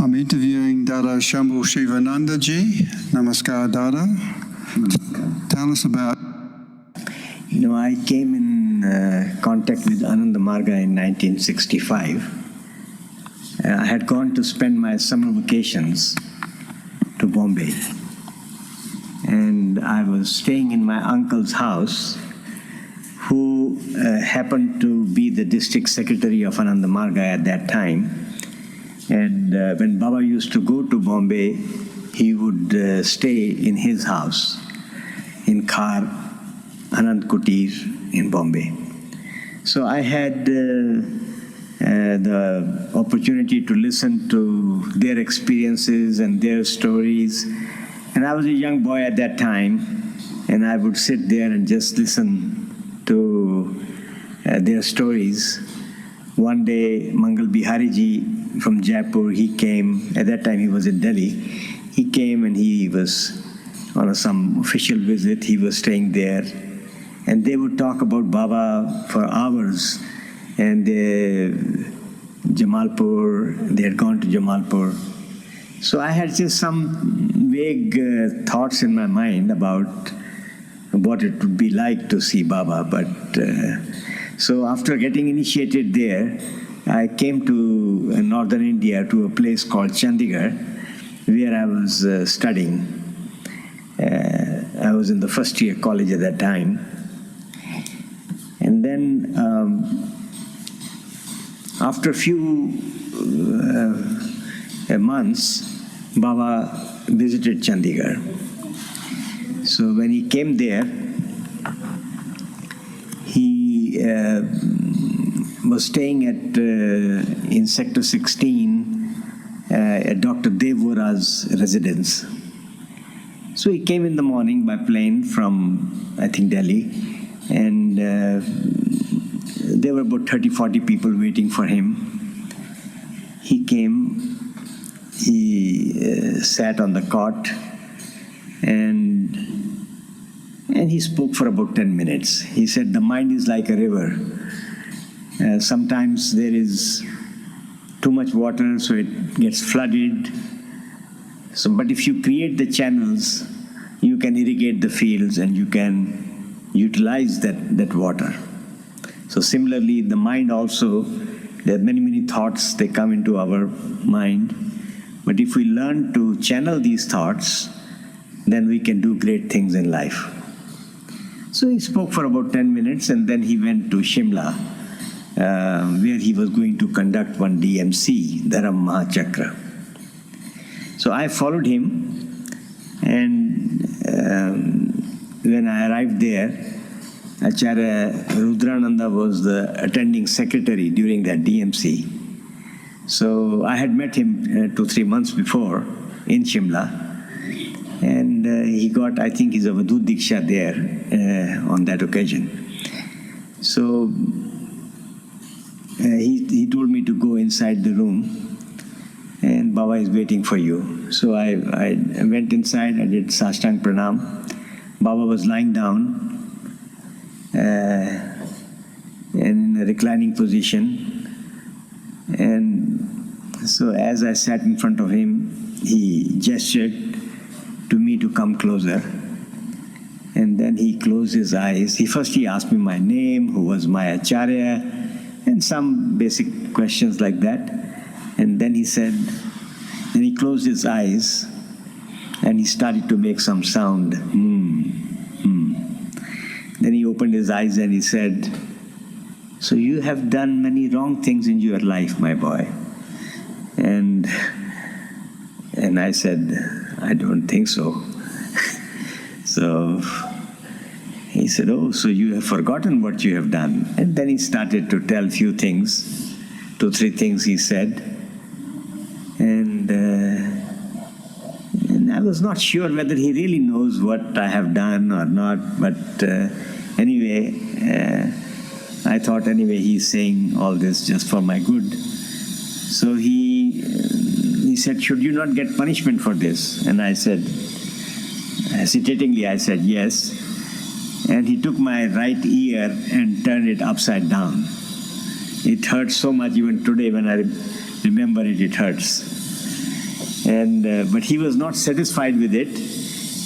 I'm interviewing Dada Shambhushivananda ji. Namaskar, Dada. Tell us about... I came in contact with Anand Marga in 1965. I had gone to spend my summer vacations to Bombay. And I was staying in my uncle's house, who happened to be the district secretary of Anand Marga at that time. And when Baba used to go to Bombay, he would stay in his house in Khar, Anand Kutir in Bombay. So I had the opportunity to listen to their experiences and their stories. And I was a young boy at that time, and I would sit there and just listen to their stories. One day, Mangal Bihari ji from Jaipur, he came. At that time, he was in Delhi. He came and he was on some official visit. He was staying there. And they would talk about Baba for hours. And Jamalpur, they had gone to Jamalpur. So I had just some vague thoughts in my mind about what it would be like to see Baba. But so after getting initiated there, I came to northern India, to a place called Chandigarh, where I was studying. I was in the first year college at that time. And then after a few months, Baba visited Chandigarh. So when he came there, he was staying in Sector 16 at Dr. Devvora's residence. So he came in the morning by plane from, I think, Delhi, and there were about 30-40 people waiting for him. He came, he sat on the cot, and he spoke for about 10 minutes. He said, the mind is like a river. Sometimes there is too much water, so it gets flooded. But if you create the channels, you can irrigate the fields and you can utilize that water. So similarly, the mind also, there are many thoughts, they come into our mind. But if we learn to channel these thoughts, then we can do great things in life. So he spoke for about 10 minutes, and then he went to Shimla, where he was going to conduct one DMC, Dharam Mahachakra. So I followed him, and when I arrived there, Acharya Rudrananda was the attending secretary during that DMC. So I had met him 2-3 months before in Shimla, and he got, I think, his Avadut Diksha there on that occasion. So he told me to go inside the room, and Baba is waiting for you. So I went inside, I did Sashtang Pranam. Baba was lying down in a reclining position. And so as I sat in front of him, he gestured to me to come closer. And then he closed his eyes. He asked me my name, who was my Acharya, and some basic questions like that. And then he closed his eyes, and he started to make some sound. Then he opened his eyes and he said, so you have done many wrong things in your life, my boy. And I said, I don't think so. So he said, oh, so you have forgotten what you have done. And then he started to tell few things, 2-3 things he said. And I was not sure whether he really knows what I have done or not. But anyway, I thought he's saying all this just for my good. So he said, should you not get punishment for this? And I said, hesitatingly, I said, yes. And he took my right ear and turned it upside down. It hurt so much even today when I remember it, it hurts. But he was not satisfied with it.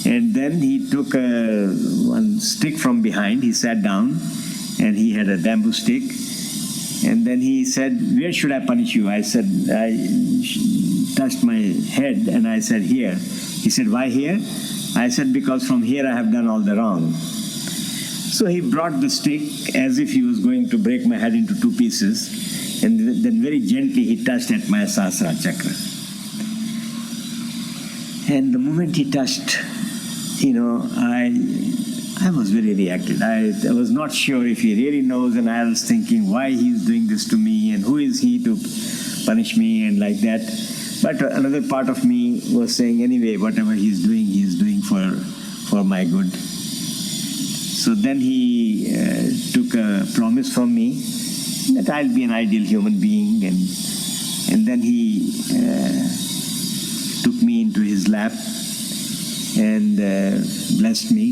And then he took one stick from behind. He sat down, and he had a bamboo stick. And then he said, "Where should I punish you?" I said, I touched my head, and I said, "Here." He said, "Why here?" I said, "Because from here I have done all the wrong." So he brought the stick as if he was going to break my head into 2 pieces. And then very gently he touched at my Sahasrara chakra. And the moment he touched, I was very reacted. I was not sure if he really knows, and I was thinking why he's doing this to me and who is he to punish me and like that. But another part of me was saying, anyway, whatever he's doing for my good. So then he took a promise from me that I'll be an ideal human being, and then he took me into his lap and blessed me,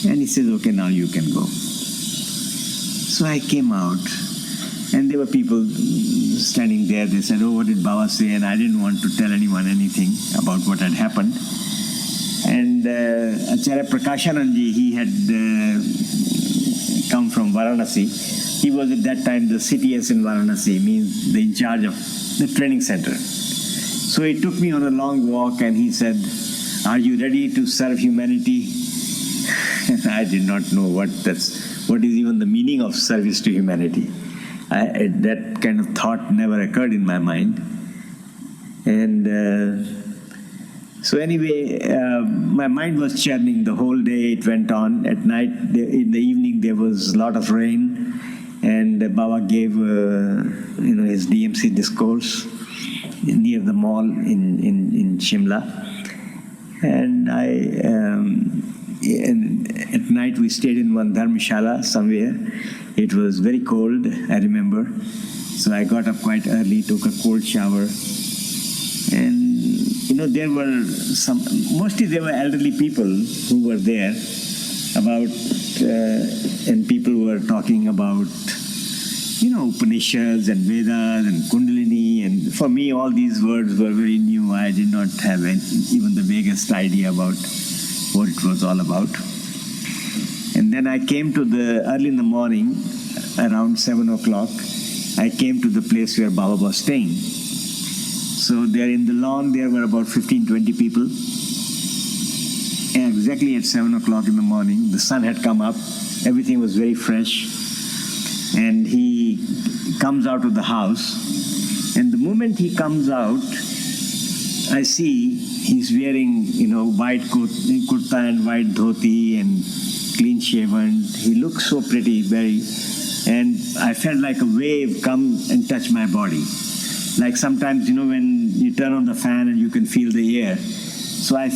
and he says, "Okay, now you can go." So I came out, and there were people standing there. They said, "Oh, what did Baba say?" And I didn't want to tell anyone anything about what had happened. And Acharya Prakashanandji, he had come from Varanasi. He was at that time the CTS in Varanasi, means in charge of the training center. So he took me on a long walk, and he said, "Are you ready to serve humanity?" And I did not know what is even the meaning of service to humanity. That kind of thought never occurred in my mind. And so anyway, my mind was churning the whole day. It went on. At night, in the evening, there was a lot of rain, and Baba gave his DMC discourse near the mall in Shimla. And at night we stayed in one dharmashala somewhere. It was very cold, I remember. So I got up quite early, took a cold shower. And, there were mostly there were elderly people who were there and people were talking about, Upanishads and Vedas and Kundalini. And for me, all these words were very new. I did not have even the vaguest idea about what it was all about. And then I came to early in the morning, around 7 o'clock, I came to the place where Baba was staying. So there in the lawn, there were about 15-20 people. And exactly at 7 o'clock in the morning, the sun had come up. Everything was very fresh. And he comes out of the house. And the moment he comes out, I see he's wearing, white kurta and white dhoti and clean shaven. He looks so pretty, and I felt like a wave come and touch my body. Like sometimes, when you turn on the fan and you can feel the air. So I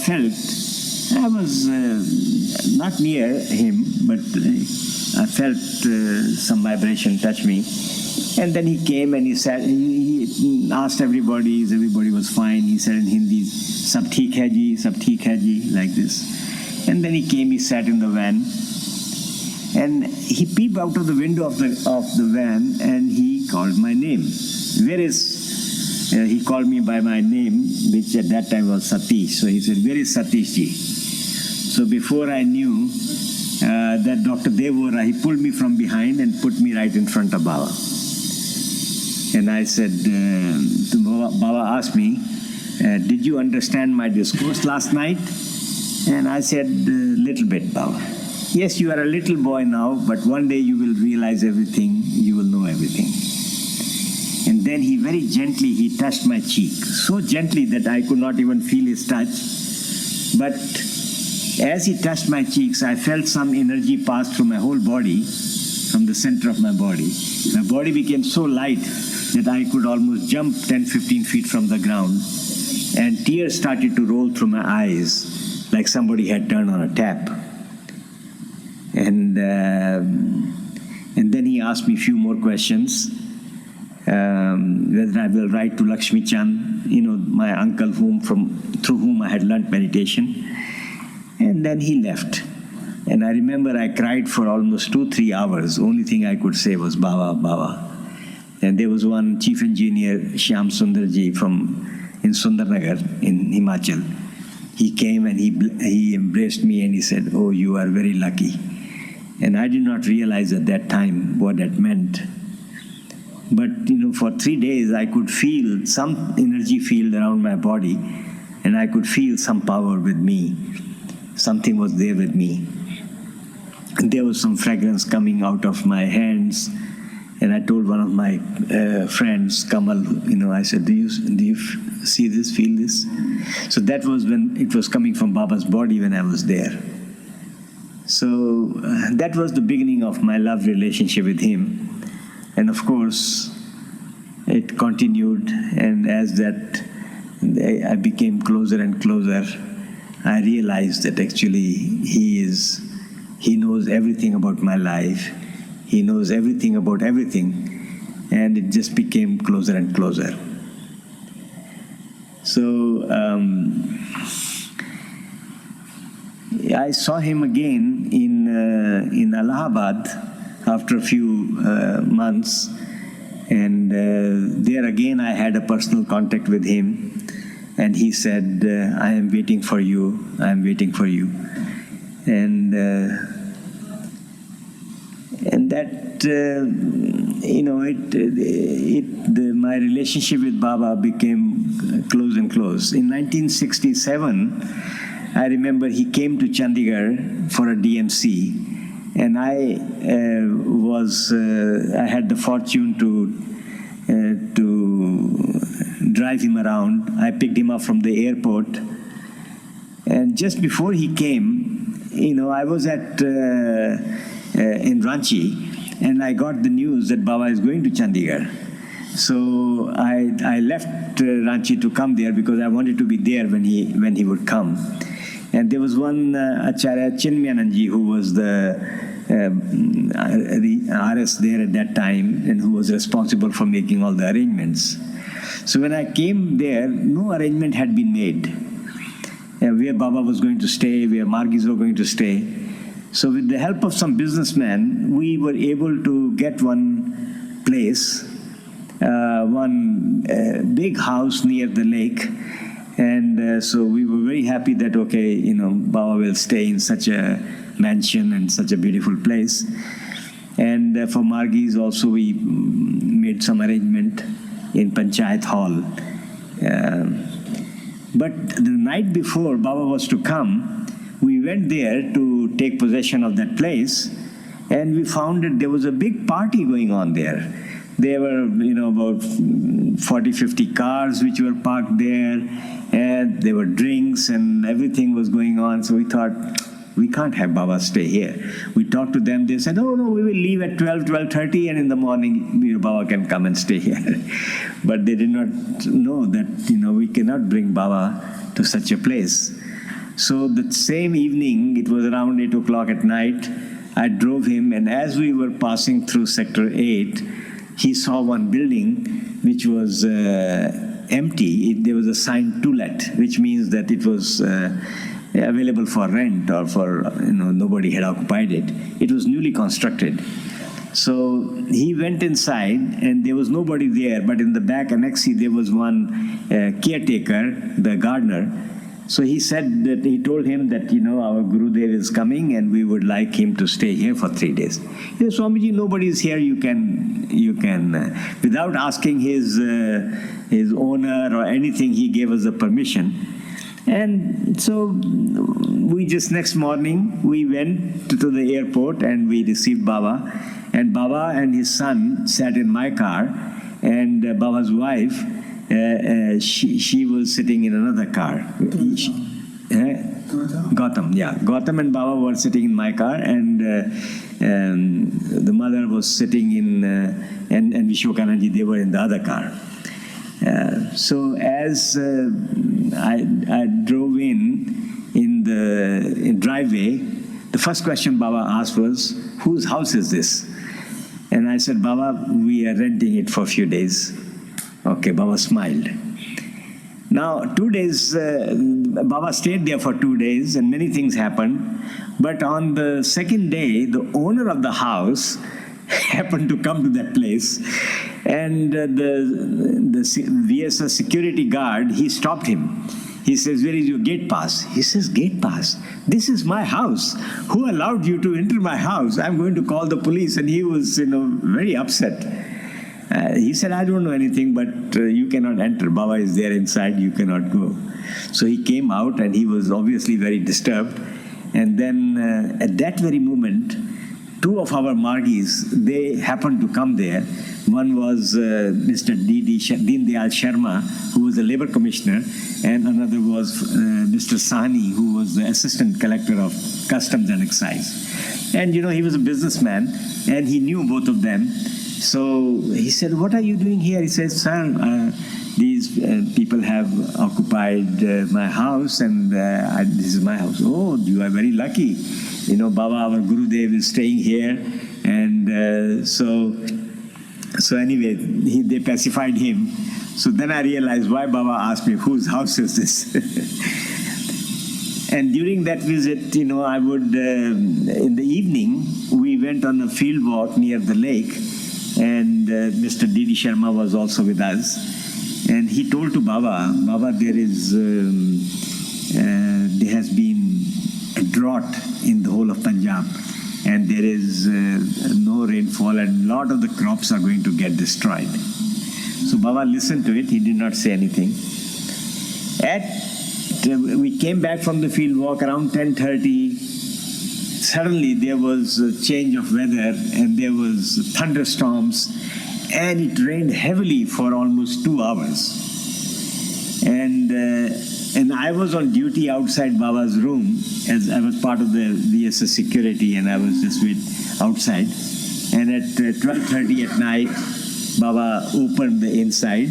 was not near him, but I felt some vibration touch me. And then he came and he sat, he asked everybody was fine. He said in Hindi, "Sab theek hai ji," like this. And then he came, he sat in the van. And he peeped out of the window of the van, and he called my name. He called me by my name, which at that time was Satish. So he said, "Where is Satish ji?" So before I knew that Dr. Devora, he pulled me from behind and put me right in front of Baba. And I said, Baba asked me, "Did you understand my discourse last night?" And I said, "Little bit, Baba. Yes, you are a little boy now, but one day you will realize everything, you will know everything." And then he very gently, he touched my cheek, so gently that I could not even feel his touch. But as he touched my cheeks, I felt some energy pass through my whole body, from the center of my body. My body became so light that I could almost jump 10-15 feet from the ground. And tears started to roll through my eyes, like somebody had turned on a tap. And then he asked me a few more questions. Whether I will write to Lakshmi Chand, my uncle through whom I had learnt meditation. And then he left. And I remember I cried for almost 2-3 hours. Only thing I could say was Baba, Baba. And there was one chief engineer, Shyam Sundarji from in Nagar in Himachal. He came and he embraced me and he said, "Oh, you are very lucky." And I did not realize at that time what that meant. But for 3 days I could feel some energy field around my body, and I could feel some power with me. Something was there with me. And there was some fragrance coming out of my hands. And I told one of my friends, Kamal, I said, do you see this, feel this? So that was when it was coming from Baba's body when I was there. So that was the beginning of my love relationship with him. And of course, it continued. And as that I became closer and closer, I realized that actually he knows everything about my life. He knows everything about everything, and it just became closer and closer. So I saw him again in Allahabad after a few months, and there again I had a personal contact with him, and he said, "I am waiting for you. I am waiting for you," and that my relationship with Baba became close and close. In 1967, I remember he came to Chandigarh for a DMC, and I had the fortune to drive him around. I picked him up from the airport, and just before he came, I was in Ranchi, and I got the news that Baba is going to Chandigarh. So I left Ranchi to come there because I wanted to be there when he would come. And there was one Acharya Chinmayananji who was the RS there at that time and who was responsible for making all the arrangements. So when I came there, no arrangement had been made where Baba was going to stay, where Margis were going to stay. So with the help of some businessmen, we were able to get one place, one big house near the lake. And so we were very happy that, okay, Baba will stay in such a mansion and such a beautiful place. And for Margis also we made some arrangement in Panchayat Hall. But the night before Baba was to come, we went there to take possession of that place, and we found that there was a big party going on there. There were, about 40, 50 cars which were parked there, and there were drinks and everything was going on. So we thought, we can't have Baba stay here. We talked to them. They said, "Oh, no, we will leave at 12:30, and in the morning, Baba can come and stay here." But they did not know that, we cannot bring Baba to such a place. So the same evening, it was around 8 o'clock at night, I drove him, and as we were passing through Sector 8, he saw one building which was empty. There was a sign "To Let," which means that it was available for rent or for, nobody had occupied it. It was newly constructed. So he went inside, and there was nobody there, but in the back annexi there was one caretaker, the gardener. So he said that, he told him that, our Gurudev is coming and we would like him to stay here for 3 days. He said, "Swamiji, nobody is here, you can, without asking his owner or anything, he gave us the permission. And so we just next morning, we went to the airport and we received Baba. And Baba and his son sat in my car, and Baba's wife, she was sitting in another car. Gautam, yeah. Gautam and Baba were sitting in my car, and the mother was sitting in, and Vishwakananji, they were in the other car. So as I drove in the driveway, the first question Baba asked was, "Whose house is this?" And I said, "Baba, we are renting it for a few days." Okay, Baba smiled. Now, 2 days, Baba stayed there for 2 days, and many things happened. But on the second day, the owner of the house happened to come to that place. And the VSS security guard, he stopped him. He says, "Where is your gate pass?" He says, "Gate pass? This is my house. Who allowed you to enter my house? I'm going to call the police." And he was, very upset. He said, "I don't know anything, but you cannot enter. Baba is there inside, you cannot go." So he came out and he was obviously very disturbed. And then at that very moment, two of our Margis, they happened to come there. One was Mr. Deen Dayal Sharma, who was the labor commissioner, and another was Mr. Sahni, who was the assistant collector of customs and excise. And he was a businessman, and he knew both of them. So he said, "What are you doing here?" He said, "Sir, these people have occupied my house, and this is my house." "Oh, you are very lucky. Baba, our Gurudev, is staying here." And so anyway, they pacified him. So then I realized why Baba asked me, "Whose house is this?" And during that visit, I would, in the evening, we went on a field walk near the lake, and Mr. D.D. Sharma was also with us. And he told to Baba, "Baba, there has been a drought in the whole of Punjab, and there is no rainfall, and a lot of the crops are going to get destroyed." So Baba listened to it. He did not say anything. We came back from the field walk around 10:30. Suddenly there was a change of weather, and there was thunderstorms, and it rained heavily for almost 2 hours. And I was on duty outside Baba's room, as I was part of the VSS security, and I was just outside. And at 12:30 at night, Baba opened the inside,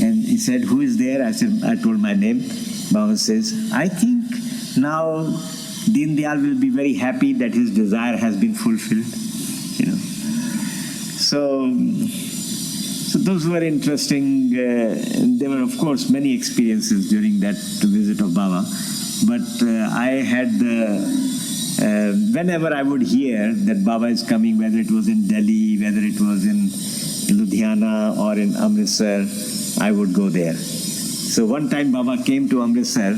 and he said, "Who is there?" I told my name. Baba says, "I think now Deen Dayal will be very happy that his desire has been fulfilled." So those were interesting. There were, of course, many experiences during that visit of Baba. But I had, whenever I would hear that Baba is coming, whether it was in Delhi, whether it was in Ludhiana or in Amritsar, I would go there. So one time Baba came to Amritsar,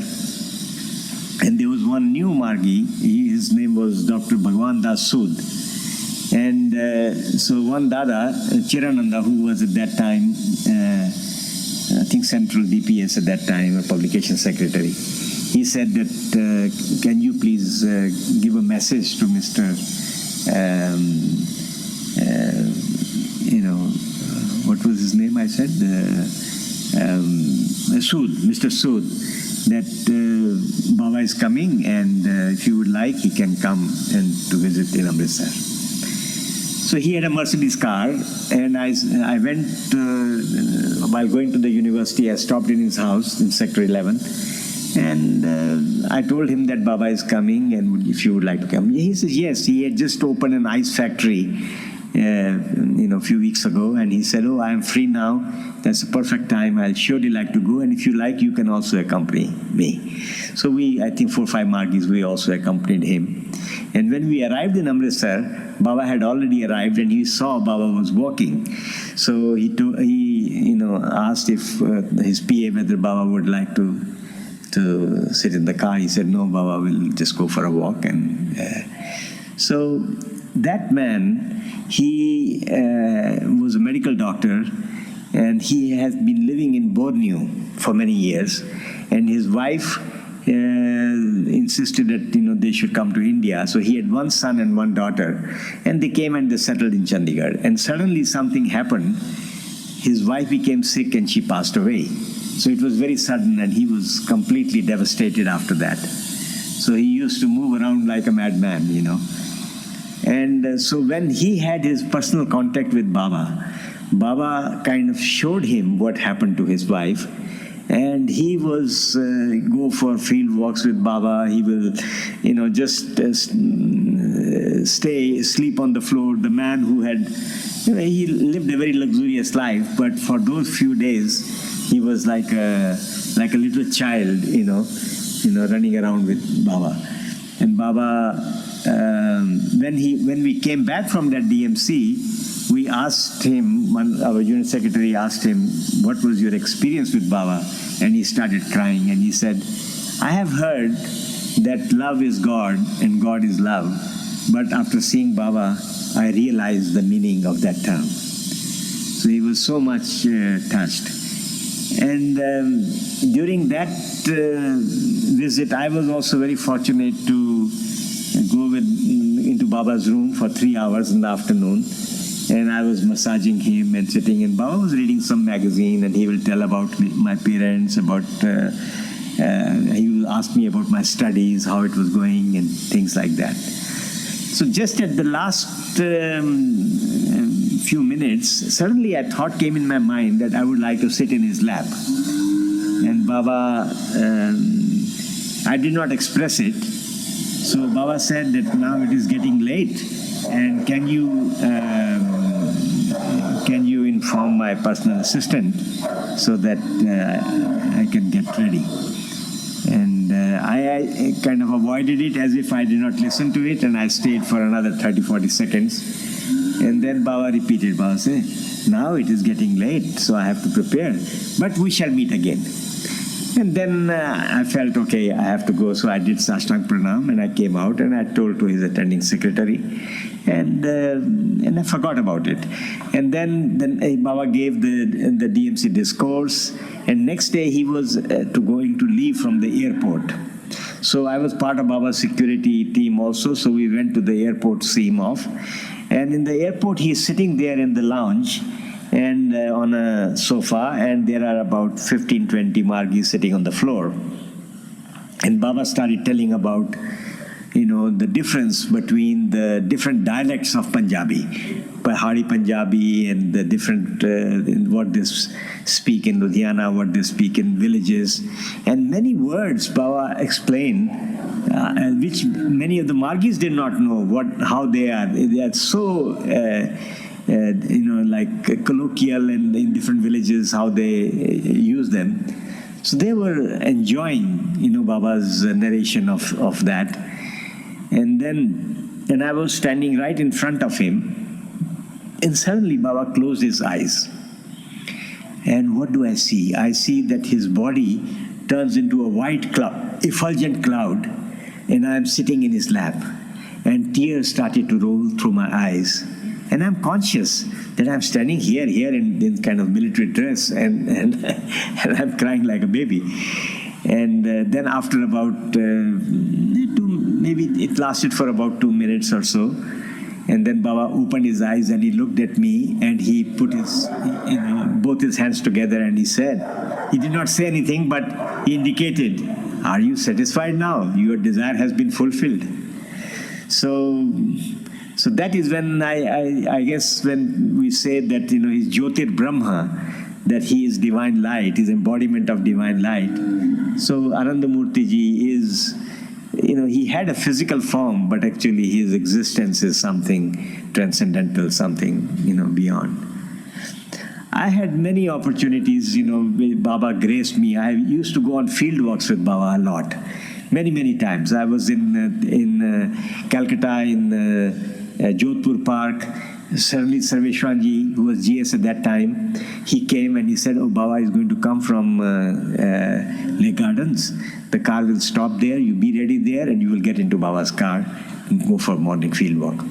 and there was one new Margi. His name was Dr. Bhagwan Das Sood. And so one Dada, Chirananda, who was at that time, I think Central DPS at that time, a publication secretary, he said that, "Can you please give a message to Mr. What was his name?" I said, Sood, Mr. Sood, that Baba is coming, and if you would like, he can come and to visit in Amritsar. So he had a Mercedes car, and I went, while going to the university, I stopped in his house in Sector 11, and I told him that Baba is coming, and if you would like to come. He says yes. He had just opened an ice factory a few weeks ago, and he said, "Oh, I am free now. That's a perfect time. I'll surely like to go, and if you like, you can also accompany me." So I think 4 or 5 Margis, we also accompanied him. And when we arrived in Amritsar, Baba had already arrived, and he saw Baba was walking. So he asked if his PA whether Baba would like to sit in the car. He said, "No, Baba will just go for a walk." And so that man, he was a medical doctor, and he has been living in Borneo for many years. And his wife insisted that they should come to India. So he had one son and one daughter, and they came and they settled in Chandigarh. And suddenly something happened. His wife became sick and she passed away. So it was very sudden, and he was completely devastated after that. So he used to move around like a madman, And so when he had his personal contact with Baba, Baba kind of showed him what happened to his wife. And he was go for field walks with Baba. He will, just sleep on the floor. The man who had, he lived a very luxurious life, but for those few days, he was like a little child, running around with Baba. And Baba, when we came back from that DMC, we asked him, our unit secretary asked him, what was your experience with Baba? And he started crying and he said, I have heard that love is God and God is love, but after seeing Baba, I realized the meaning of that term. So he was so much touched. And during that visit, I was also very fortunate to go into Baba's room for 3 hours in the afternoon. And I was massaging him and sitting, and Baba was reading some magazine, and he will tell about my parents, about, he will ask me about my studies, how it was going, and things like that. So just at the last few minutes, suddenly a thought came in my mind that I would like to sit in his lap. And Baba, I did not express it. So Baba said that now it is getting late, and can you inform my personal assistant so that I can get ready? And I kind of avoided it as if I did not listen to it, and I stayed for another 30-40 seconds. And then Baba repeated, Baba said, now it is getting late, so I have to prepare, but we shall meet again. And then I felt, okay, I have to go, so I did Sashtang Pranam, and I came out, and I told to his attending secretary, and I forgot about it. And then Baba gave the DMC discourse, and next day he was going to leave from the airport. So I was part of Baba's security team also, so we went to the airport to see him off. And in the airport, he is sitting there in the lounge and on a sofa, and there are about 15-20 Margis sitting on the floor. And Baba started telling about, the difference between the different dialects of Punjabi, Pahari Punjabi, and the different, what they speak in Ludhiana, what they speak in villages. And many words Baba explained, which many of the Margis did not know how they are. They are so, like colloquial, and in different villages, how they use them. So they were enjoying, Baba's narration of that. And I was standing right in front of him, and suddenly Baba closed his eyes. And what do I see? I see that his body turns into a white cloud, effulgent cloud, and I am sitting in his lap. And tears started to roll through my eyes. And I'm conscious that I'm standing here in kind of military dress, and I'm crying like a baby. And then after about maybe it lasted for about 2 minutes or so. And then Baba opened his eyes and he looked at me, and he put his, both his hands together, and he said, he did not say anything, but he indicated, are you satisfied now? Your desire has been fulfilled. So that is when I guess when we say that, he's Jyotir Brahma, that he is divine light, his embodiment of divine light. So Anandamurti ji is, he had a physical form, but actually his existence is something transcendental, something, beyond. I had many opportunities, Baba graced me. I used to go on field walks with Baba a lot, many times. I was in Calcutta, in Jodhpur Park. Suddenly Sarveshwanji, who was GS at that time, he came and he said, oh, Baba is going to come from Lake Gardens. The car will stop there, you be ready there, and you will get into Baba's car and go for morning field walk.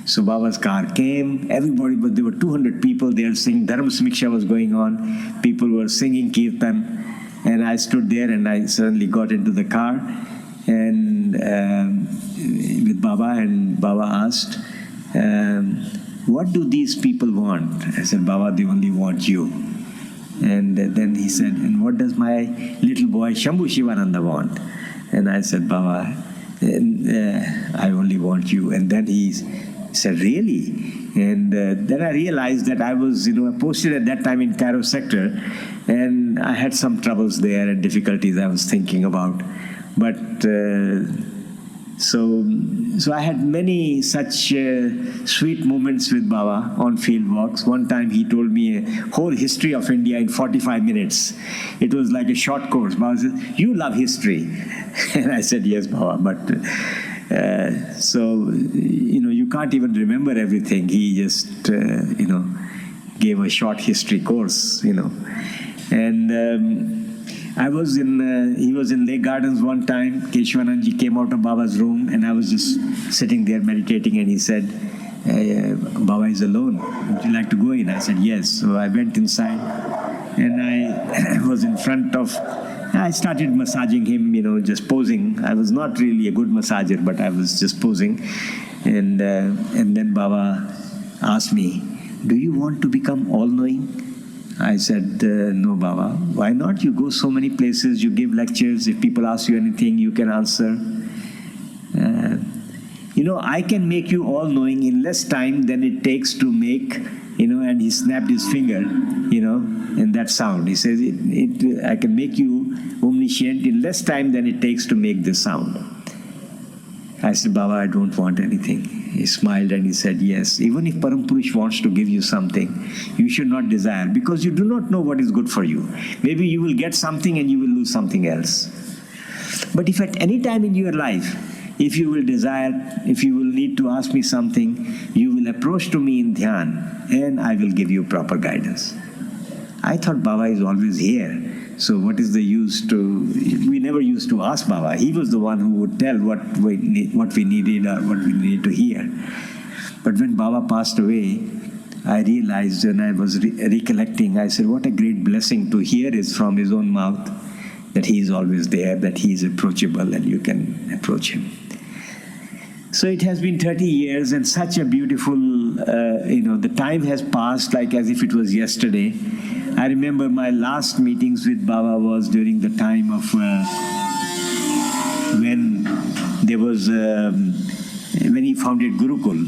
So Baba's car came, everybody, but there were 200 people there singing, Dharma Samiksha was going on, people were singing Kirtan, and I stood there and I suddenly got into the car and with Baba, and Baba asked, what do these people want? I said, Baba, they only want you. And then he said, and what does my little boy Shambhushivananda want? And I said, Baba, I only want you. And then he said, really? And then I realized that I was, posted at that time in Cairo sector, and I had some troubles there and difficulties I was thinking about. But so I had many such sweet moments with Baba on field walks. One time he told me a whole history of India in 45 minutes. It was like a short course. Baba said, you love history. And I said, yes, Baba. But so, you can't even remember everything. He just, gave a short history course, And he was in Lake Gardens one time. Keshavanandji came out of Baba's room, and I was just sitting there meditating, and he said, Baba is alone. Would you like to go in? I said, yes. So I went inside, and I was in front of... I started massaging him, just posing. I was not really a good massager, but I was just posing. And then Baba asked me, do you want to become all-knowing? I said, no, Baba. Why not? You go so many places, you give lectures. If people ask you anything, you can answer. I can make you all-knowing in less time than it takes to make, and he snapped his finger, in that sound. He says, I can make you omniscient in less time than it takes to make this sound. I said, Baba, I don't want anything. He smiled and he said, yes, even if Param Purush wants to give you something, you should not desire, because you do not know what is good for you. Maybe you will get something and you will lose something else. But if at any time in your life, if you will desire, if you will need to ask me something, you will approach to me in dhyan, and I will give you proper guidance. I thought Baba is always here. So what is the use to... We never used to ask Baba. He was the one who would tell what we needed or what we needed to hear. But when Baba passed away, I realized, and I was recollecting, I said, what a great blessing to hear is from his own mouth, that he is always there, that he is approachable and you can approach him. So it has been 30 years and such a beautiful, the time has passed like as if it was yesterday. I remember my last meetings with Baba was during the time of when there was, when he founded Gurukul.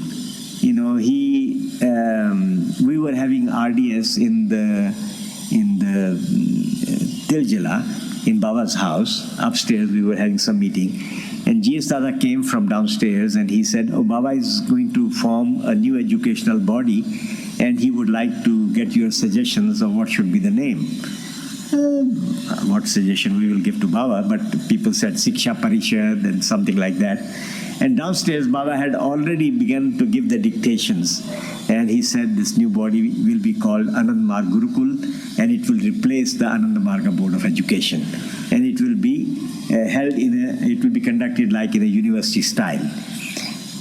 We were having RDS in the Tiljala, in Baba's house. Upstairs we were having some meeting. And G.S. Dada came from downstairs and he said, Baba is going to form a new educational body and he would like to get your suggestions of what should be the name. What suggestion we will give to Baba, but people said Siksha Parishad and something like that. And downstairs Baba had already begun to give the dictations. And he said this new body will be called Anand Marg Gurukul, and it will replace the Ananda Marga Board of Education. And it will be it will be conducted like in a university style.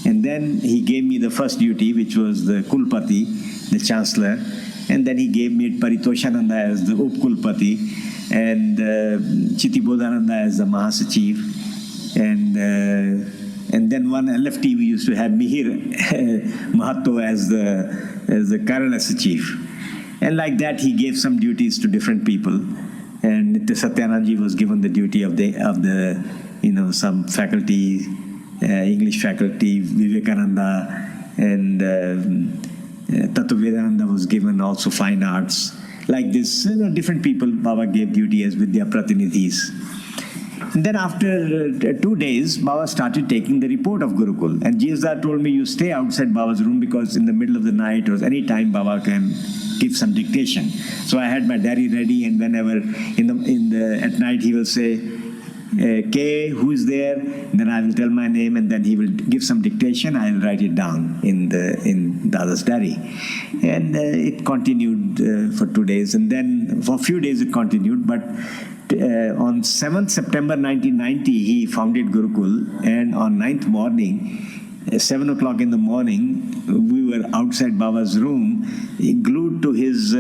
And then he gave me the first duty, which was the Kulpati, the Chancellor. And then he gave me Paritoshananda as the Upkulpati, and Chitibodhananda as the Mahasachiv. And then one LFT we used to have Mihir Mahatto as the Kerala Sachiv. And like that he gave some duties to different people. And Satyanandji was given the duty of some faculty, English faculty, Vivekananda, and Tattvavedananda was given also fine arts. Like this, different people Baba gave duty as Vidya Pratinidhis. And then after 2 days, Baba started taking the report of Gurukul. And G.S. Dada told me, you stay outside Baba's room because in the middle of the night or any time Baba can give some dictation. So I had my diary ready, and whenever at night he will say, K, who is there? And then I will tell my name, and then he will give some dictation. I will write it down in Dada's diary. And it continued for 2 days. And then for a few days it continued, but on 7th September 1990, he founded Gurukul, and on 9th morning, 7 o'clock in the morning, we were outside Baba's room, glued to his,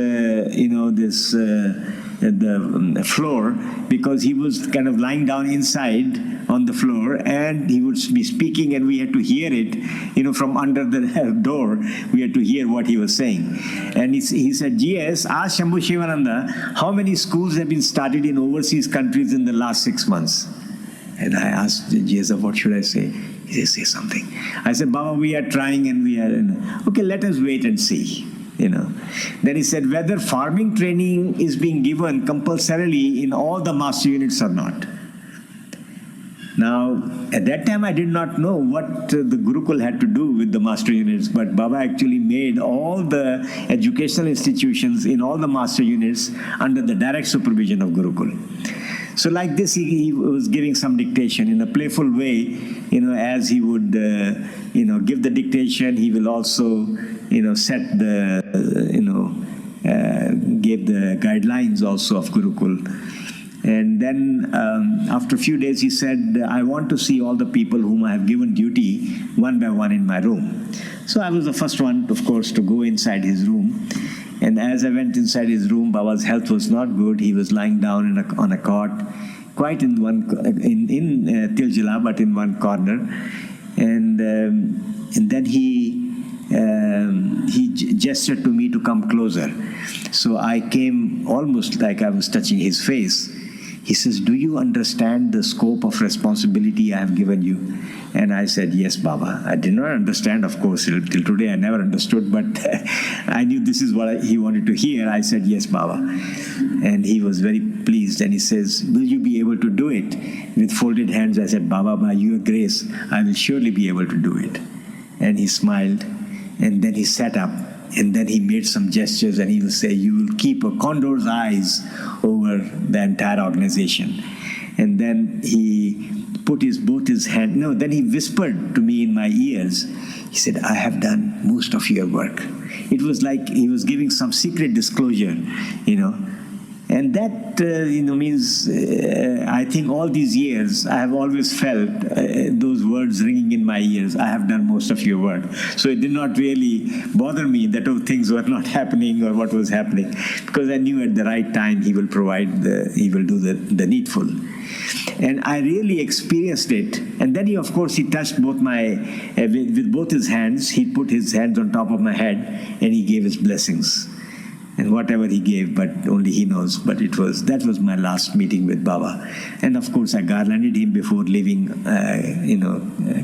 the floor, because he was kind of lying down inside on the floor, and he would be speaking, and we had to hear it, from under the door. We had to hear what he was saying. And he said, G.S., ask Shambhushivananda, how many schools have been started in overseas countries in the last 6 months? And I asked G.S., what should I say? He said, say something. I said, Baba, we are trying, and we are, okay, let us wait and see. Then he said, whether farming training is being given compulsorily in all the master units or not. Now, at that time, I did not know what the Gurukul had to do with the master units, but Baba actually made all the educational institutions in all the master units under the direct supervision of Gurukul. So like this, he was giving some dictation in a playful way. as he would, give the dictation, he will also, set the, gave the guidelines also of Gurukul. And then after a few days, he said, I want to see all the people whom I have given duty one by one in my room. So I was the first one, of course, to go inside his room. And as I went inside his room, Baba's health was not good. He was lying down on a cot, quite in Tiljila, but in one corner. And then he gestured to me to come closer. So I came almost like I was touching his face. He says, do you understand the scope of responsibility I have given you? And I said, yes, Baba. I did not understand, of course, till today I never understood, but I knew this is what he wanted to hear. I said, yes, Baba. And he was very pleased, and he says, will you be able to do it? With folded hands, I said, Baba, by your grace, I will surely be able to do it. And he smiled, and then he sat up, and then he made some gestures, and he will say, you will keep a condor's eyes over the entire organization. And then he put both his hands, then he whispered to me in my ears. He said, I have done most of your work. It was like he was giving some secret disclosure, And that, means, I think all these years, I have always felt those words ringing in my ears, I have done most of your work. So it did not really bother me that, things were not happening or what was happening, because I knew at the right time he will he will do the needful. And I really experienced it. And then he touched both with both his hands, he put his hands on top of my head, and he gave his blessings. And whatever he gave, but only he knows. But that was my last meeting with Baba. And of course, I garlanded him before leaving,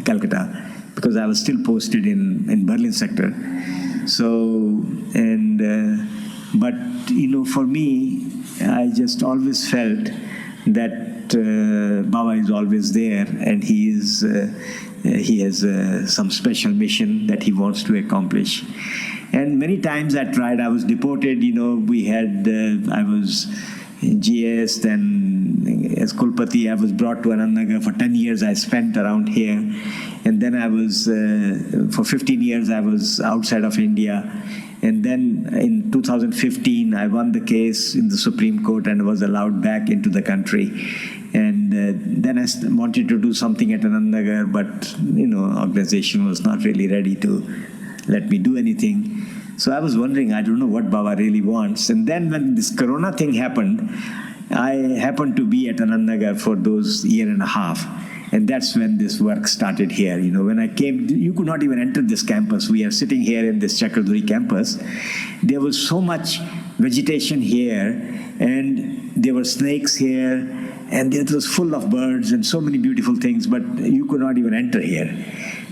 Calcutta, because I was still posted in Berlin sector. So, but for me, I just always felt that Baba is always there, and he has some special mission that he wants to accomplish. And many times I tried. I was deported, I was in GS, then as Kulpati, I was brought to Anand Nagar. For 10 years I spent around here. And then I was, for 15 years I was outside of India. And then in 2015, I won the case in the Supreme Court and was allowed back into the country. And then I wanted to do something at Anand Nagar, but, organization was not really ready to let me do anything. So I was wondering, I don't know what Baba really wants. And then when this Corona thing happened, I happened to be at Anand Nagar for those year and a half. And that's when this work started here. When I came, you could not even enter this campus. We are sitting here in this Chakraduri campus. There was so much vegetation here, and there were snakes here, and it was full of birds and so many beautiful things, but you could not even enter here.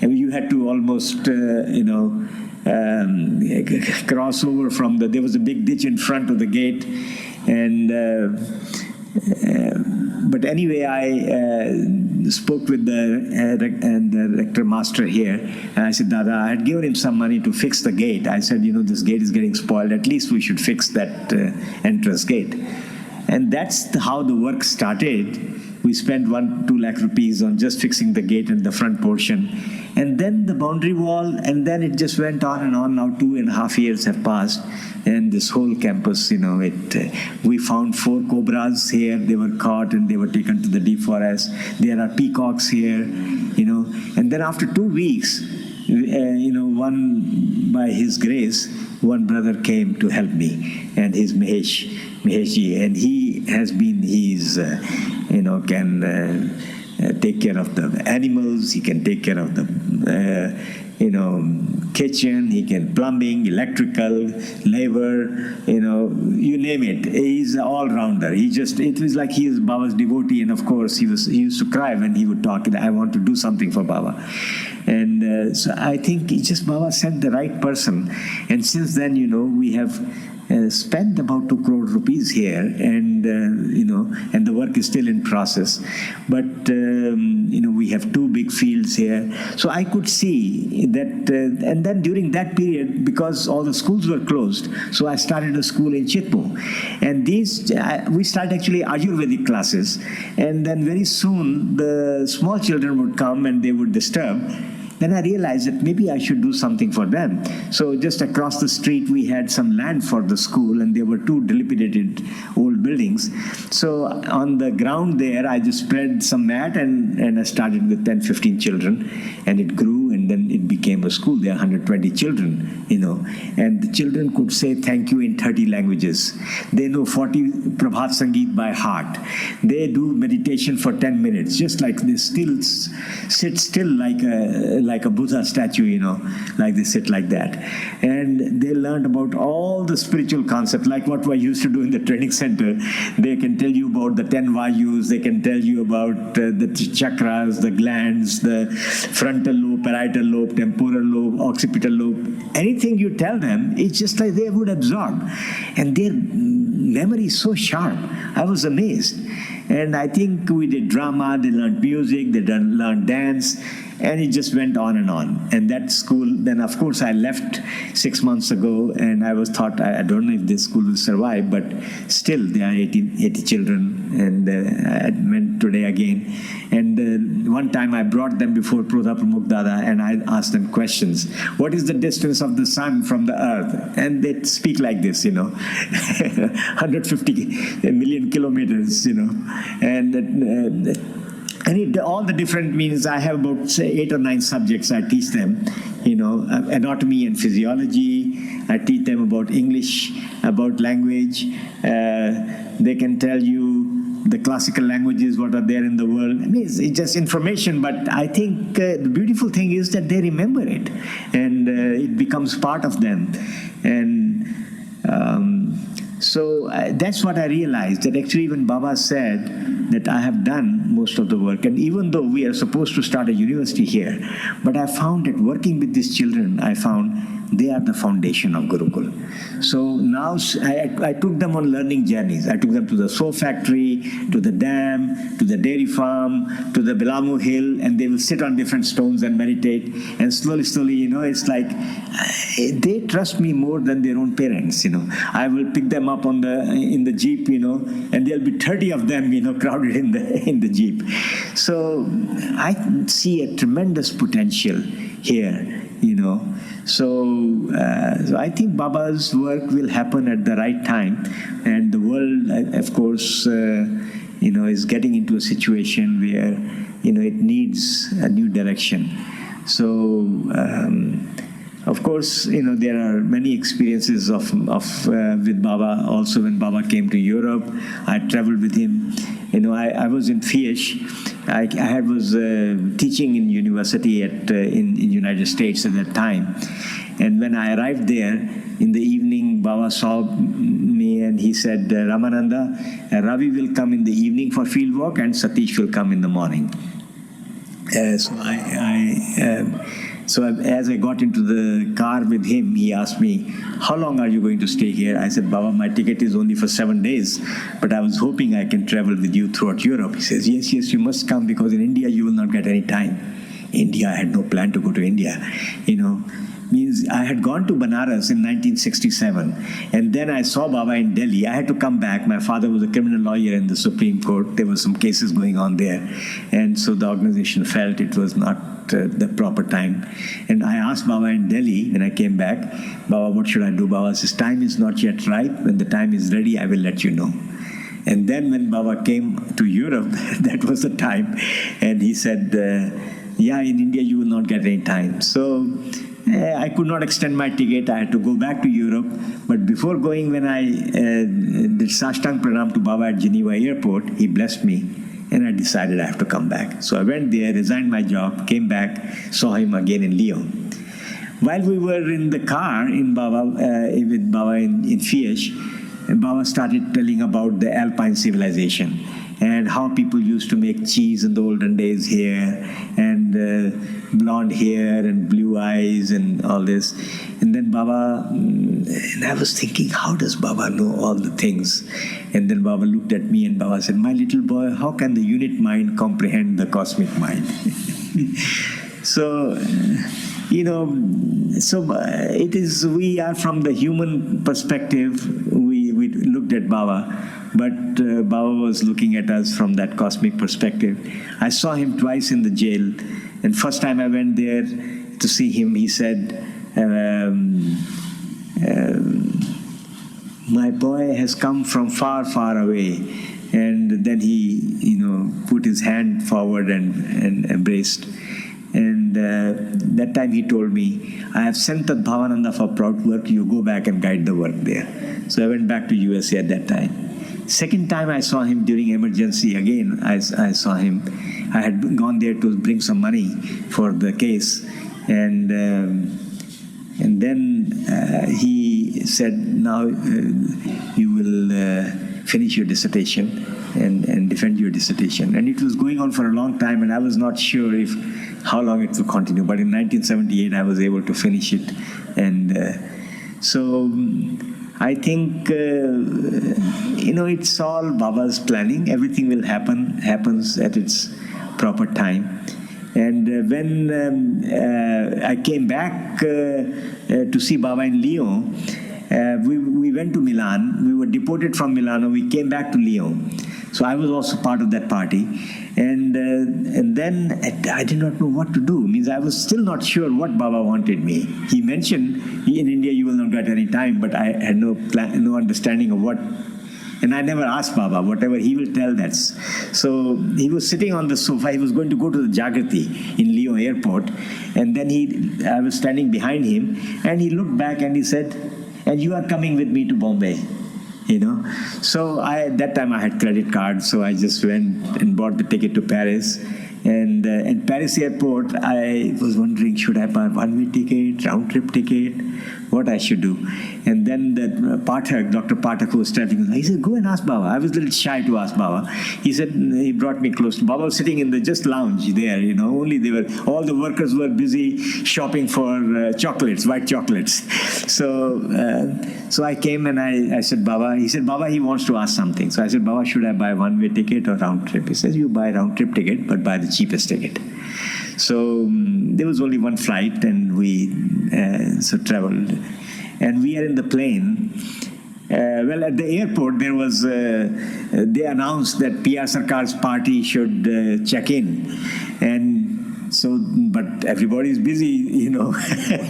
And you had to almost, cross over there was a big ditch in front of the gate. And but anyway, I spoke with the rector master here, and I said, Dada, I had given him some money to fix the gate. I said, this gate is getting spoiled. At least we should fix that entrance gate. And that's how the work started. We spent 1-2 lakh rupees on just fixing the gate and the front portion. And then the boundary wall, and then it just went on and on. Now 2.5 years have passed, and this whole campus, we found 4 cobras here. They were caught and they were taken to the deep forest. There are peacocks here, And then after 2 weeks, one, by his grace, one brother came to help me, and he's Maheshji, and can take care of the animals, he can take care of the, kitchen, he can plumbing, electrical, labor, you name it. He's an all-rounder. It was like he is Baba's devotee, and of course he used to cry when he would talk, I want to do something for Baba. And so I think Baba sent the right person. And since then, we have spent about 2 crore rupees here, and and the work is still in process. But we have 2 big fields here, so I could see that. And then during that period, because all the schools were closed, so I started a school in Chitmo, and we started actually Ayurvedic classes, and then very soon the small children would come and they would disturb. Then I realized that maybe I should do something for them. So just across the street, we had some land for the school, and there were 2 dilapidated old buildings. So on the ground there, I just spread some mat, and I started with 10, 15 children, and it grew, and then it became a school. There are 120 children, and the children could say thank you in 30 languages. They know 40 Prabhat Sangeet by heart. They do meditation for 10 minutes, just like they sit still like a Buddha statue, like they sit like that. And they learned about all the spiritual concepts, like what we used to do in the training center. They can tell you about the 10 Vayus, they can tell you about the chakras, the glands, the frontal lobe, parietal lobe, temporal lobe, occipital lobe. Anything you tell them, it's just like they would absorb. And their memory is so sharp. I was amazed. And I think we did drama, they learned music, they learned dance, and it just went on and on. And that school, then of course I left 6 months ago, and I thought, I don't know if this school will survive, but still there are 80 children, and I went today again. And one time I brought them before Prodha Pramukh Dada, and I asked them questions. What is the distance of the sun from the earth? And they speak like this, 150 million kilometers, and all the different means. I have about, say, 8 or 9 subjects I teach them, anatomy and physiology. I teach them about English, about language. They can tell you the classical languages, what are there in the world. I mean, it's just information, but I think the beautiful thing is that they remember it, and it becomes part of them. And so that's what I realized, that actually when Baba said that I have done most of the work, and even though we are supposed to start a university here, but I found that working with these children, I found they are the foundation of Gurukul. So now I took them on learning journeys. I took them to the soap factory, to the dam, to the dairy farm, to the Bilamu hill, and they will sit on different stones and meditate. And slowly, it's like they trust me more than their own parents. I will pick them up in the jeep, and there'll be 30 of them, crowded in the jeep. So I see a tremendous potential here. So I think Baba's work will happen at the right time, and the world, of course, is getting into a situation where, it needs a new direction. So, of course, there are many experiences with Baba. Also, when Baba came to Europe, I traveled with him. I was in Fish. I was teaching in university in United States at that time. And when I arrived there, in the evening, Baba saw me and he said, Ramananda, Ravi will come in the evening for field work and Satish will come in the morning. So as I got into the car with him, he asked me, how long are you going to stay here? I said, Baba, my ticket is only for 7 days, but I was hoping I can travel with you throughout Europe. He says, yes, you must come, because in India you will not get any time. India, I had no plan to go to India. Means I had gone to Banaras in 1967, and then I saw Baba in Delhi. I had to come back. My father was a criminal lawyer in the Supreme Court. There were some cases going on there, and so the organization felt it was not the proper time. And I asked Baba in Delhi when I came back, Baba, what should I do? Baba says, time is not yet right. When the time is ready, I will let you know. And then when Baba came to Europe, that was the time, and he said, yeah, in India you will not get any time. So I could not extend my ticket. I had to go back to Europe. But before going, when I did Sashtang Pranam to Baba at Geneva airport, he blessed me. And I decided I have to come back. So I went there, resigned my job, came back, saw him again in Lyon. While we were in the car with Baba in Fish, Baba started telling about the Alpine civilization and how people used to make cheese in the olden days here, and blonde hair and blue eyes and all this. And then then Baba, and I was thinking, how does Baba know all the things? And then Baba looked at me and Baba said, my little boy, how can the unit mind comprehend the cosmic mind? So, it is, we are from the human perspective, we looked at Baba, but Baba was looking at us from that cosmic perspective. I saw him twice in the jail, and first time I went there to see him, he said, my boy has come from far, far away. And then he, put his hand forward and embraced. And that time he told me, I have sent the Bhavananda for proud work, you go back and guide the work there. So I went back to USA at that time. Second time I saw him during emergency, again I saw him. I had gone there to bring some money for the case. And then he said, now you will finish your dissertation and defend your dissertation. And it was going on for a long time, and I was not sure how long it will continue. But in 1978, I was able to finish it. And so I think, it's all Baba's planning. Everything will happens at its proper time. And when I came back to see Baba in Lyon, we went to Milan. We were deported from Milano. We came back to Lyon. So I was also part of that party. And then I did not know what to do. Means I was still not sure what Baba wanted me. He mentioned, in India you will not get any time, but I had no understanding of what. And I never asked Baba. Whatever he will tell, that's. So he was sitting on the sofa. He was going to go to the Jagrati in Lyon airport. And then I was standing behind him. And he looked back and he said, and you are coming with me to Bombay. So at that time I had credit cards. So I just went and bought the ticket to Paris. And at Paris airport, I was wondering, should I buy one-way ticket, round-trip ticket, what I should do. And then Dr. Pathak, who was traveling, he said, go and ask Baba. I was a little shy to ask Baba. He said, he brought me close. Baba was sitting in the just lounge there, only all the workers were busy shopping for chocolates, white chocolates. So I came and I said, Baba, he said, Baba, he wants to ask something. So I said, Baba, should I buy one-way ticket or round-trip? He says, you buy round-trip ticket, but buy the cheapest ticket. So there was only one flight, and we traveled. And we are in the plane. At the airport, there was, they announced that PR Sarkar's party should check in. And so, but everybody's busy,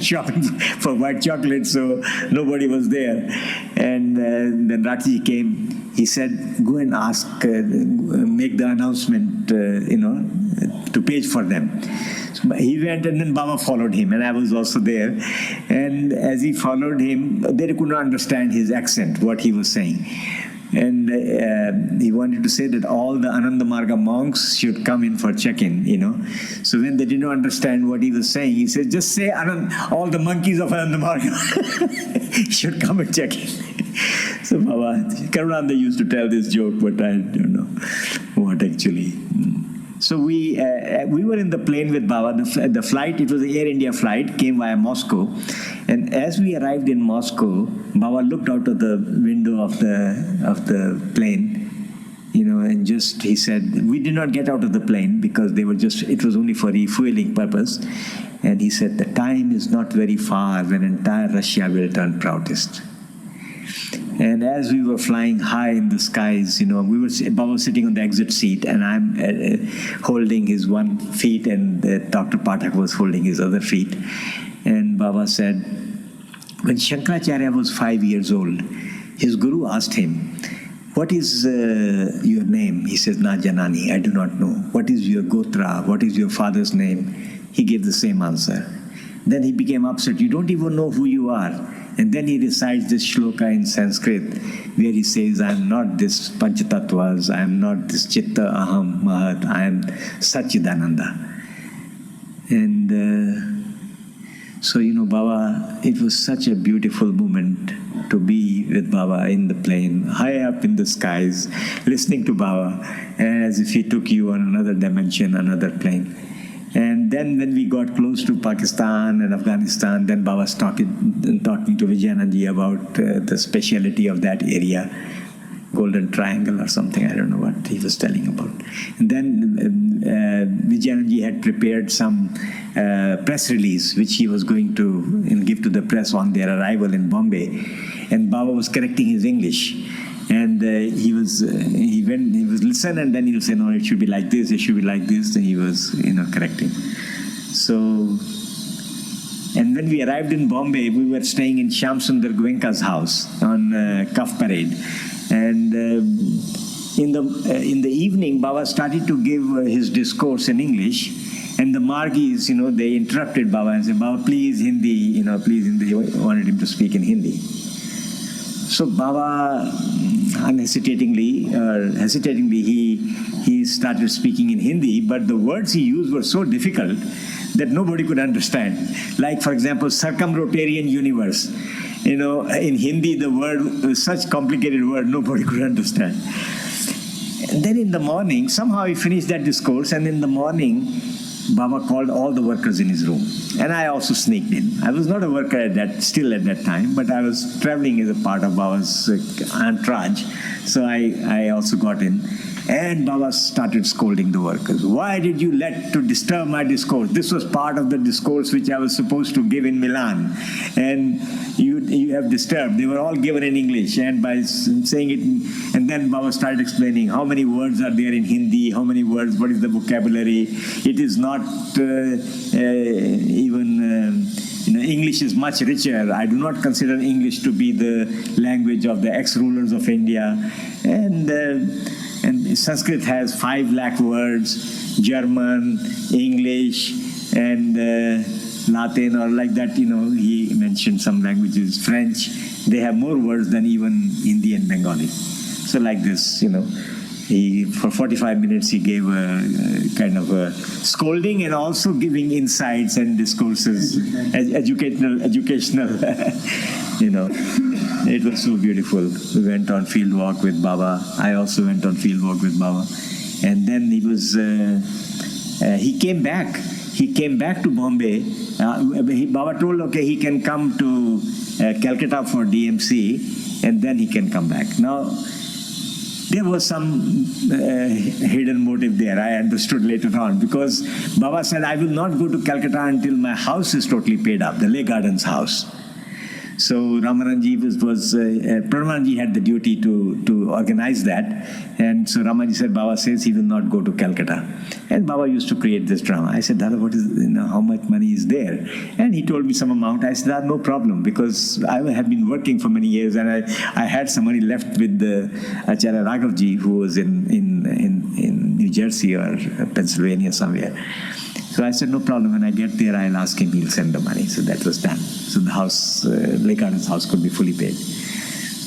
shopping for white chocolate, so nobody was there. And then Raji came. He said, go and ask, make the announcement, to page for them. So he went, and then Baba followed him, and I was also there. And as he followed him, they could not understand his accent, what he was saying. And he wanted to say that all the Ananda Marga monks should come in for check-in, So when they did not understand what he was saying, he said, just say all the monkeys of Ananda Marga should come and check in. So Baba, Karunanda used to tell this joke, but I don't know what actually. So we were in the plane with Baba. The flight, it was an Air India flight, came via Moscow. And as we arrived in Moscow, Baba looked out of the window of the plane, and just, he said, we did not get out of the plane because it was only for refueling purpose. And he said, the time is not very far when entire Russia will turn Proutist. And as we were flying high in the skies, Baba was sitting on the exit seat, and I'm holding his one feet, and Dr. Pathak was holding his other feet. And Baba said, when Shankaracharya was 5 years old, his guru asked him, what is your name? He says, Na Janani, I do not know. What is your gotra? What is your father's name? He gave the same answer. Then he became upset. You don't even know who you are. And then he recites this shloka in Sanskrit, where he says, I am not this Panchatattvas, I am not this Chitta Aham Mahat, I am Satchidananda. And so, Baba, it was such a beautiful moment to be with Baba in the plane, high up in the skies, listening to Baba, as if he took you on another dimension, another plane. And then when we got close to Pakistan and Afghanistan, then Baba was talking to Vijayanandji about the speciality of that area, Golden Triangle or something, I don't know what he was telling about. And then Vijayanandji had prepared some press release which he was going to give to the press on their arrival in Bombay. And Baba was correcting his English. And he was listen, and then he'll say, no, it should be like this, it should be like this, and he was, correcting. So, and when we arrived in Bombay, we were staying in Shyam Sundar Goenka's house on Cuff Parade. And in the evening, Baba started to give his discourse in English. And the Margis, they interrupted Baba and said, Baba, please Hindi, please Hindi. They wanted him to speak in Hindi. So Baba, hesitatingly, he started speaking in Hindi, but the words he used were so difficult that nobody could understand. Like, for example, circumrotarian universe. In Hindi, the word was such complicated word, nobody could understand. And then in the morning, somehow he finished that discourse, and in the morning, Baba called all the workers in his room. And I also sneaked in. I was not a worker still at that time, but I was traveling as a part of Baba's entourage. So I also got in. And Baba started scolding the workers. Why did you disturb my discourse? This was part of the discourse which I was supposed to give in Milan. And you have disturbed. They were all given in English. And by saying it, and then Baba started explaining how many words are there in Hindi, how many words, what is the vocabulary. It is not English is much richer. I do not consider English to be the language of the ex-rulers of India. And Sanskrit has 5 lakh words, German, English, and Latin, or like that, he mentioned some languages, French. They have more words than even Hindi and Bengali. So like this, for 45 minutes he gave a kind of a scolding and also giving insights and discourses, educational. It was so beautiful. We went on field walk with Baba. I also went on field walk with Baba. And then he came back. He came back to Bombay. Baba told, okay, he can come to Calcutta for DMC, and then he can come back. Now, there was some hidden motive there, I understood later on, because Baba said, I will not go to Calcutta until my house is totally paid up, the Leh Gardens house. So Ramananji Pranamanji had the duty to organize that. And so Ramanji said, Baba says he will not go to Calcutta. And Baba used to create this drama. I said, Dada, what is, how much money is there? And he told me some amount. I said, Dada, no problem, because I have been working for many years and I had some money left with the Acharya Raghavji, who was in New Jersey or Pennsylvania somewhere. So I said, no problem. When I get there, I'll ask him, he'll send the money. So that was done. So the house, Leh Gardens house could be fully paid.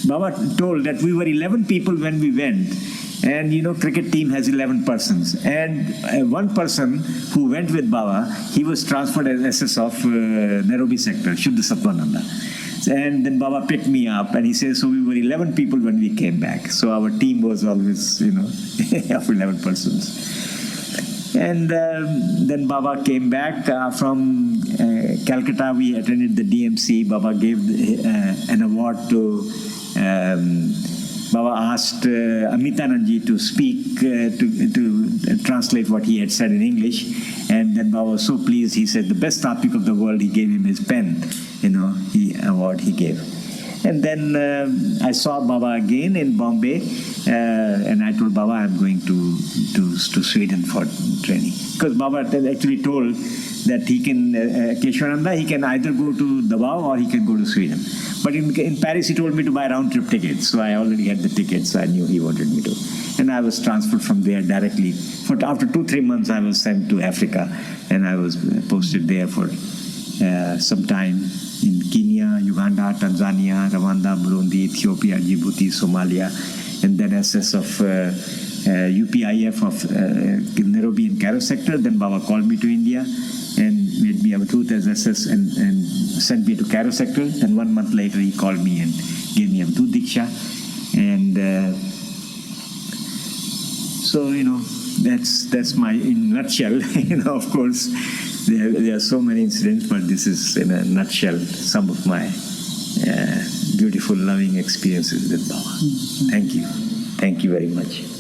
Baba told that we were 11 people when we went. And, cricket team has 11 persons. And one person who went with Baba, he was transferred as SS of Nairobi sector, Shuddha Sattvananda. And then Baba picked me up and he says, so we were 11 people when we came back. So our team was always, of 11 persons. And then Baba came back from Calcutta. We attended the DMC. Baba gave an award to, Baba asked Amitanandji to speak, to translate what he had said in English. And then Baba was so pleased. He said the best topic of the world, he gave him his pen, award he gave. And then I saw Baba again in Bombay, and I told Baba I'm going to Sweden for training. Because Baba actually told that he can, Keshwananda, he can either go to Davao or he can go to Sweden. But in Paris, he told me to buy round-trip tickets. So I already had the tickets, so I knew he wanted me to. And I was transferred from there directly. After 2-3 months, I was sent to Africa, and I was posted there for some time in Kenya, Uganda, Tanzania, Rwanda, Burundi, Ethiopia, Djibouti, Somalia, and then SS of UPIF of Nairobi and Cairo sector. Then Baba called me to India and made me a truth as SS and sent me to Cairo sector. Then 1 month later, he called me and gave me a Diksha. And so, that's my in nutshell. Of course, there are so many incidents, but this is in a nutshell some of my beautiful, loving experiences with Baba. Thank you very much.